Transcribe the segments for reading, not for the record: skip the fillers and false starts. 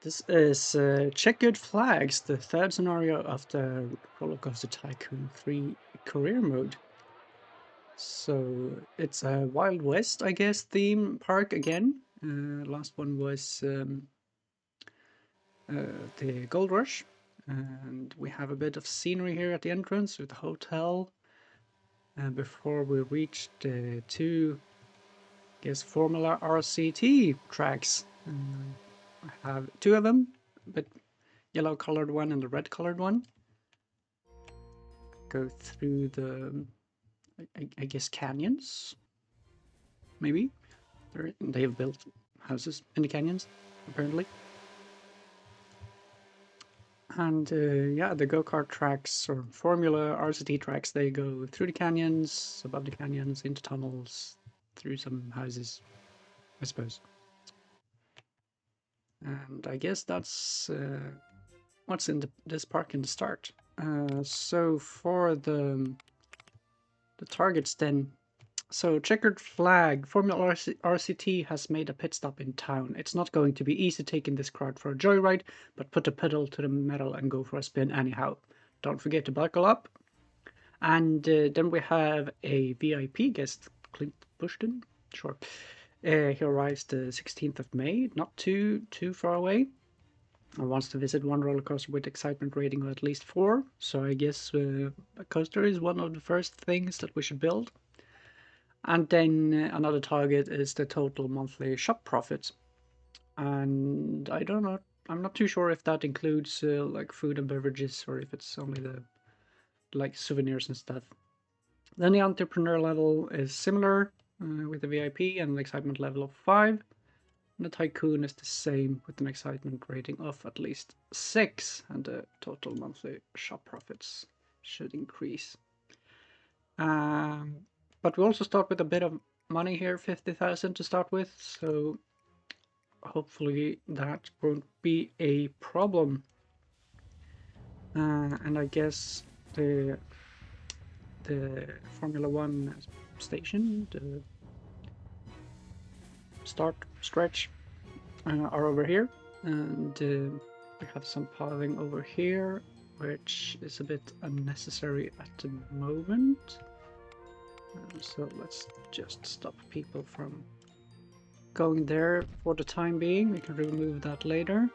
This is Checkered Flags, the third scenario of the Rollercoaster Tycoon 3 career mode. So it's a Wild West, I guess, theme park again. Last one was the Gold Rush. And we have a bit of scenery here at the entrance with the hotel. Before we reach the two, I guess, Formula RCT tracks. I have two of them, but yellow colored one and the red colored one. Go through the, I guess, canyons, maybe? They have built houses in the canyons, apparently. And yeah, the go-kart tracks or Formula RCT tracks, they go through the canyons, above the canyons, into tunnels, through some houses, I suppose. And I guess that's what's in this park in the start. So for the targets then, so Checkered Flag, Formula RCT has made a pit stop in town. It's not going to be easy taking this crowd for a joyride, but put the pedal to the metal and go for a spin anyhow. Don't forget to buckle up. And then we have a VIP guest, Clint Bushton. Sure. He arrives the 16th of May, not too far away. And wants to visit one roller coaster with excitement rating of at least 4. So I guess a coaster is one of the first things that we should build. And then another target is the total monthly shop profits. And I don't know, I'm not too sure if that includes like food and beverages or if it's only the like souvenirs and stuff. Then the entrepreneur level is similar with the VIP and an excitement level of 5. And the Tycoon is the same with an excitement rating of at least 6. And the total monthly shop profits should increase. But we also start with a bit of money here, 50,000 to start with, so hopefully that won't be a problem. And I guess the Formula 1 station, the start stretch, are over here, and we have some pathing over here, which is a bit unnecessary at the moment. So let's just stop people from going there for the time being. We can remove that later.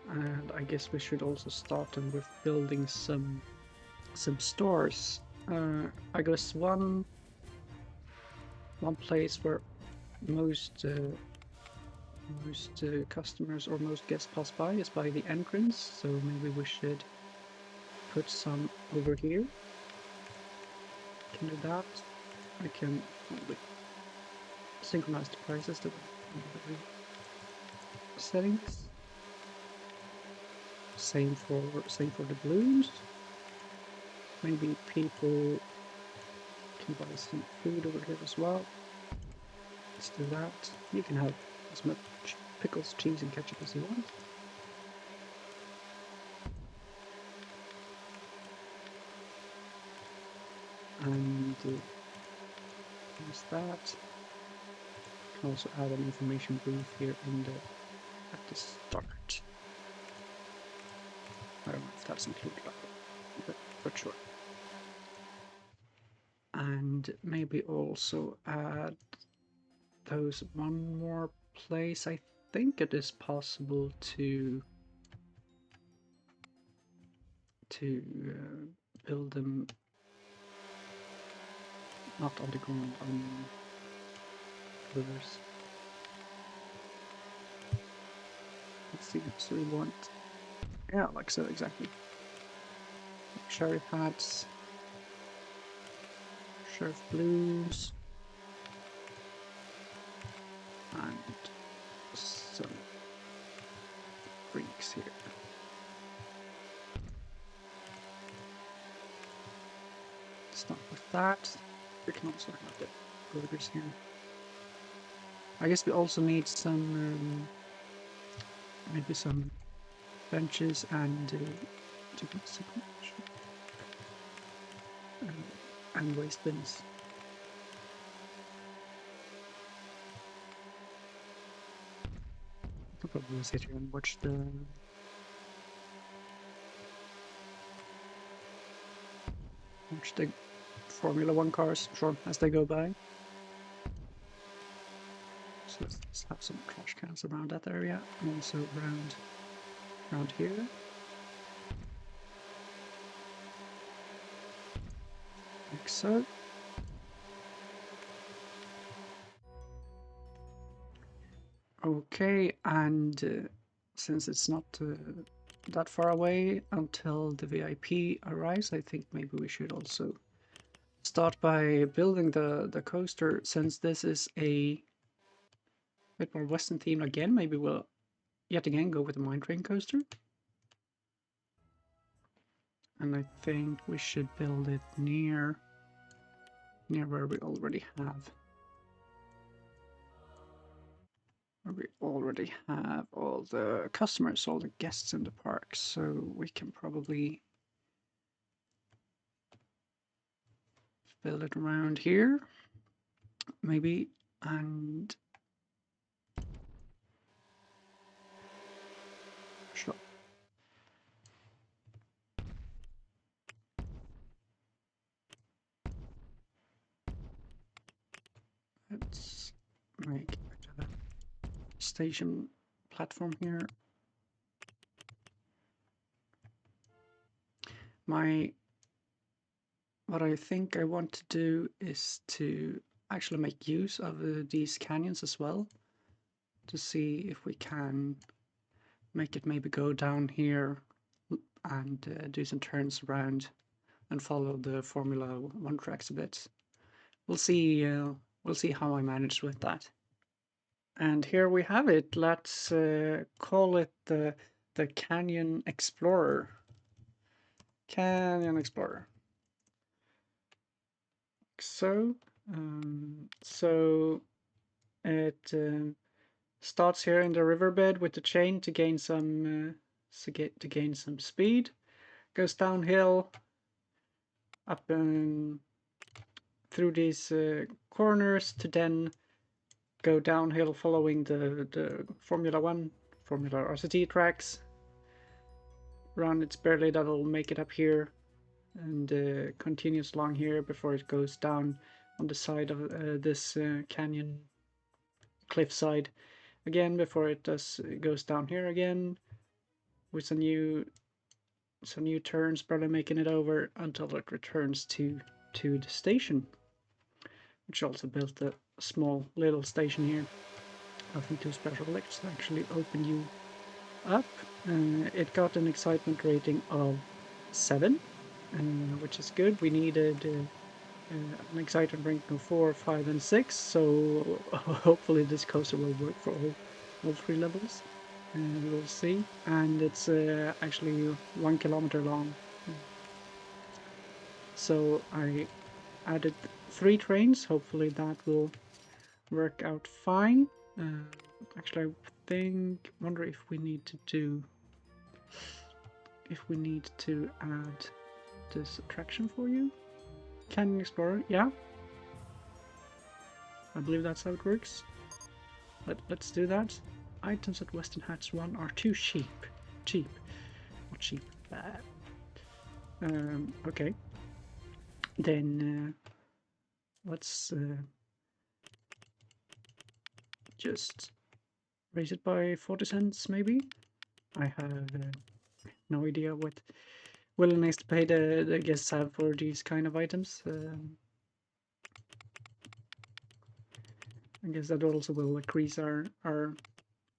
And I guess we should also start them with building some stores. I guess one place where most customers or most guests pass by is by the entrance. So maybe we should put some over here. Can do that. I can probably synchronize the prices to the settings. Same for the blues. Maybe people can buy some food over here as well. Let's do that. You can have as much pickles, cheese, and ketchup as you want. And use that. Can also add an information booth here at the start. I don't know if that's included, but sure. And maybe also add those one more place. I think it is possible to build them not on the ground, on pillars. Let's see, so we want, yeah, like so, exactly. Sheriff hats, sheriff blues, and some drinks here. Start with that. We can also have the burgers here. I guess we also need some, maybe some benches and and waste bins. probably sit here and watch the Formula One cars, sure, as they go by. So let's have some trash cans around that area, and also around here. Like so. Okay, and since it's not that far away until the VIP arrives, I think maybe we should also start by building the coaster. Since this is a bit more Western themed again, maybe we'll yet again go with the mine train coaster. And I think we should build it near where we already have. Where we already have all the customers, all the guests in the park. So we can probably build it around here, maybe, and sure. Let's make a station platform here. What I think I want to do is to actually make use of these canyons as well, to see if we can make it maybe go down here and do some turns around and follow the Formula One tracks a bit. We'll see how I manage with that. And here we have it. Let's call it the Canyon Explorer. Canyon Explorer. So it starts here in the riverbed with the chain to gain some speed. Goes downhill up and through these corners to then go downhill following the Formula RCT tracks. Run, it's barely that'll make it up here, and continues along here before it goes down on the side of this canyon cliffside again, before it goes down here again with some new turns, barely making it over until it returns to the station, which also built a small little station here. Nothing too special. Let's actually open you up. It got an excitement rating of 7, which is good. We needed an excitement rating of 4, 5, and 6, so hopefully this coaster will work for all 3 levels. We'll see. And it's actually 1 kilometer long. So I added 3 trains. Hopefully that will work out fine. Actually, I wonder if we need to add this attraction for you. Canyon Explorer, yeah. I believe that's how it works. Let's do that. Items at Western Hats 1 are too cheap. Not cheap. Okay. Then let's just raise it by 40 cents, maybe. I have no idea what willingness to pay the guests have for these kind of items. I guess that also will increase our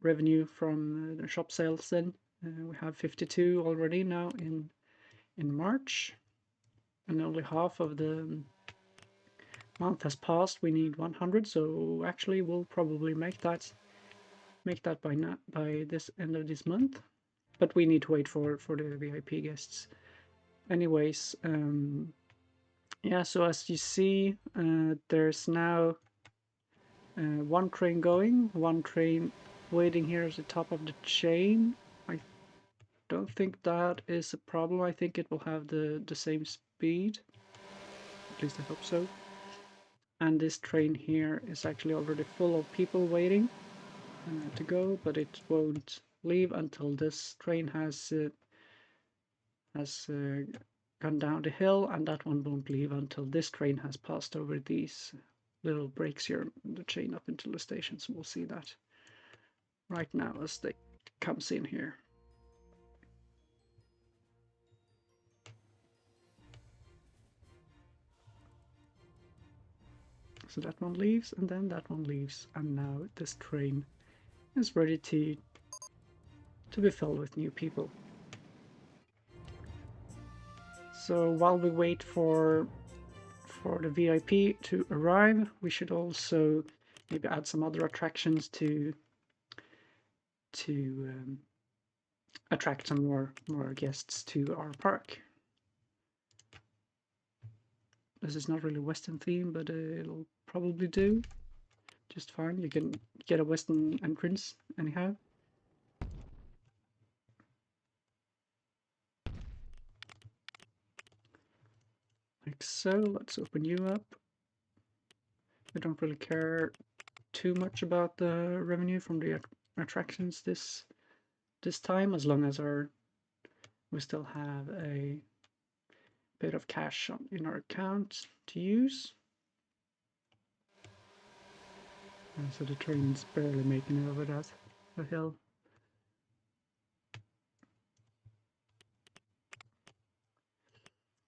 revenue from the shop sales then. We have 52 already now in March, and only half of the month has passed. We need 100, so actually we'll probably make that by this end of this month. But we need to wait for the VIP guests. Anyways, yeah, so as you see, there's now 1 train going, 1 train waiting here at the top of the chain. I don't think that is a problem. I think it will have the same speed. At least I hope so. And this train here is actually already full of people waiting. to go, but it won't leave until this train has gone down the hill, and that one won't leave until this train has passed over these little breaks here in the chain up into the station. So we'll see that right now as they comes in here. So that one leaves, and then that one leaves, and now this train is ready to be filled with new people. So while we wait for the VIP to arrive, we should also maybe add some other attractions to attract some more guests to our park. This is not really Western theme, but it'll probably do just fine. You can get a Western entrance anyhow. Like so. Let's open you up. We don't really care too much about the revenue from the attractions this time, as long as we still have a bit of cash in our account to use. And so the train's barely making it over the hill.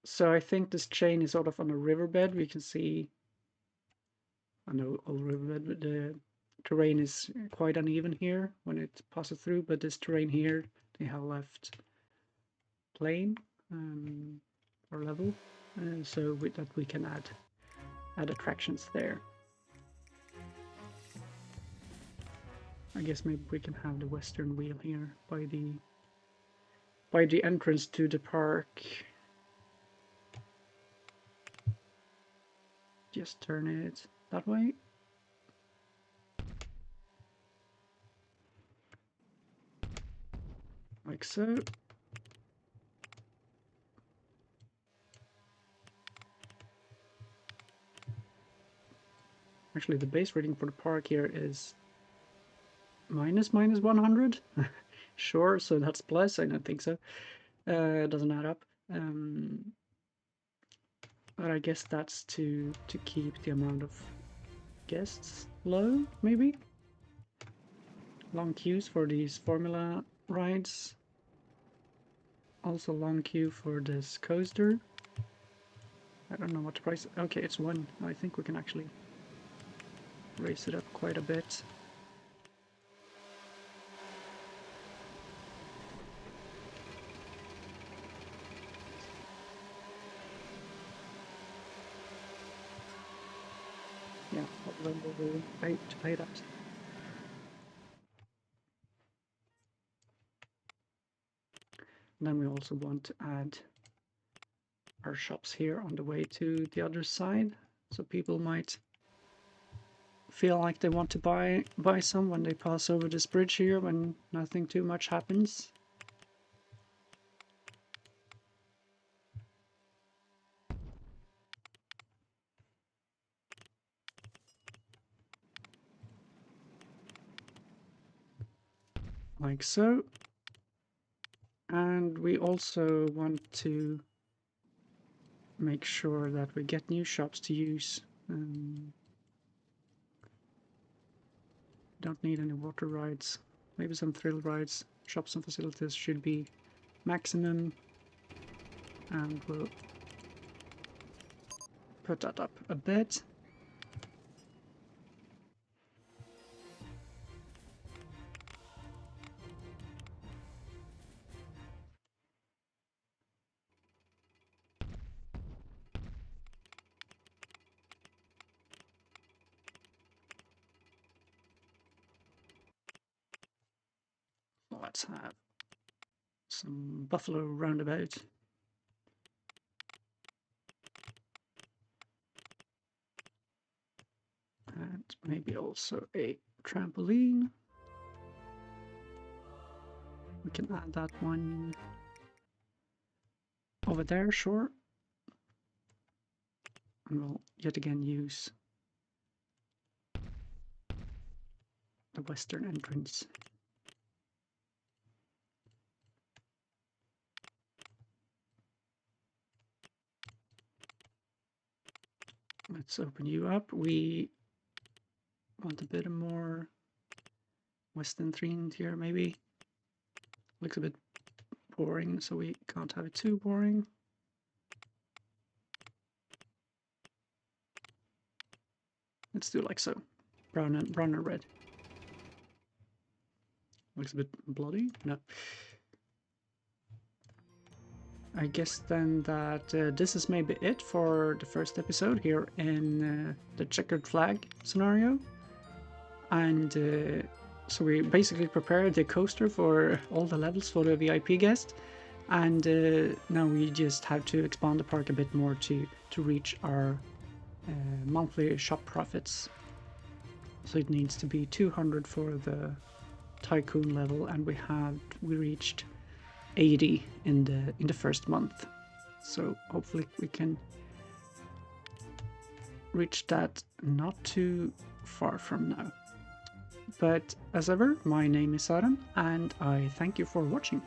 So I think this chain is sort of on a riverbed. We can see, I know all riverbed, but the terrain is quite uneven here when it passes through, but this terrain here, they have left plain or level, so with that we can add attractions there. I guess maybe we can have the western wheel here by the entrance to the park. Just turn it that way. Like so. Actually, the base rating for the park here is minus 100. Sure, so that's plus. I don't think so. It doesn't add up. But I guess that's to keep the amount of guests low, maybe? Long queues for these formula rides. Also long queue for this coaster. I don't know what the price... Okay, it's 1. I think we can actually raise it up quite a bit. Yeah, what level will we pay to pay that? And then we also want to add our shops here on the way to the other side, so people might feel like they want to buy some when they pass over this bridge here when nothing too much happens. Like so. And we also want to make sure that we get new shops to use. Don't need any water rides. Maybe some thrill rides. Shops and facilities should be maximum. And we'll put that up a bit. Let's have some buffalo roundabout. And maybe also a trampoline. We can add that one over there, sure. And we'll yet again use the western entrance. Let's open you up. We want a bit more western themed here, maybe. Looks a bit boring, so we can't have it too boring. Let's do like so. Brown and red. Looks a bit bloody. No. I guess then that this is maybe it for the first episode here in the Checkered Flag scenario. And so we basically prepared the coaster for all the levels for the VIP guest. And now we just have to expand the park a bit more to reach our monthly shop profits. So it needs to be 200 for the Tycoon level, and we reached 80 in the first month. So hopefully we can reach that not too far from now. But as ever, my name is Søren, and I thank you for watching.